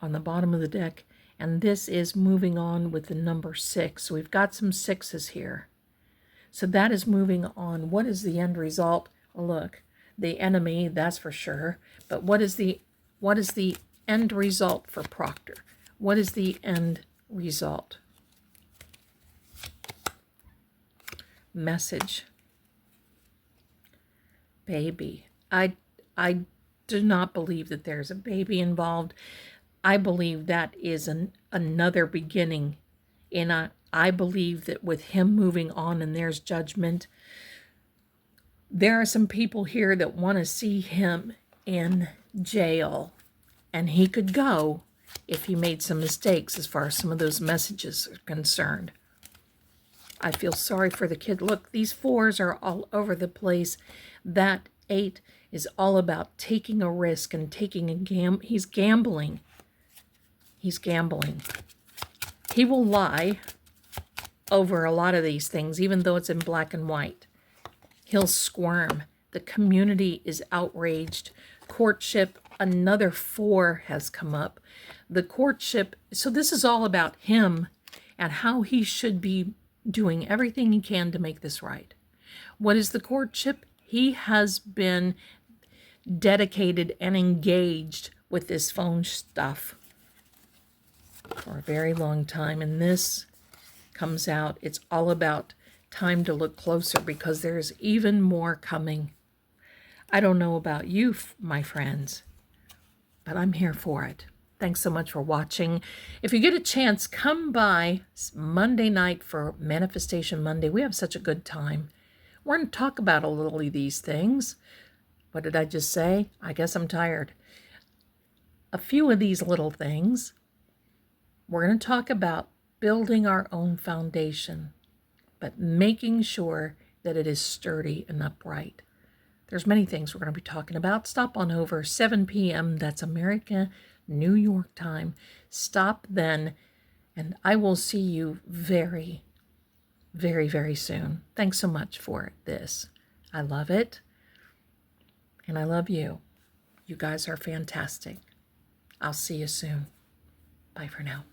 on the bottom of the deck, and this is moving on with the number 6. So we've got some 6s here. So that is moving on. What is the end result? Well, look, the enemy, that's for sure. But what is the end result for Proctor? What is the end result? Message. Baby. I do not believe that there's a baby involved. I believe that is another beginning. And I believe that with him moving on and there's judgment, there are some people here that want to see him in jail. And he could go if he made some mistakes as far as some of those messages are concerned. I feel sorry for the kid. Look, these 4s are all over the place. That 8 is all about taking a risk and taking a he's gambling. He's gambling. He will lie over a lot of these things, even though it's in black and white. He'll squirm. The community is outraged. Courtship, another 4 has come up. The courtship, so this is all about him and how he should be doing everything he can to make this right. What is the courtship? He has been dedicated and engaged with this phone stuff for a very long time, and this comes out. It's all about time to look closer because there's even more coming. I don't know about you, my friends, but I'm here for it. Thanks so much for watching. If you get a chance, come by Monday night for Manifestation Monday. We have such a good time. We're going to talk about a little of these things. What did I just say? I guess I'm tired. A few of these little things. We're going to talk about building our own foundation, but making sure that it is sturdy and upright. There's many things we're going to be talking about. Stop on over 7 p.m. That's America, New York time. Stop then, and I will see you very, very, very soon. Thanks so much for this. I love it, and I love you. You guys are fantastic. I'll see you soon. Bye for now.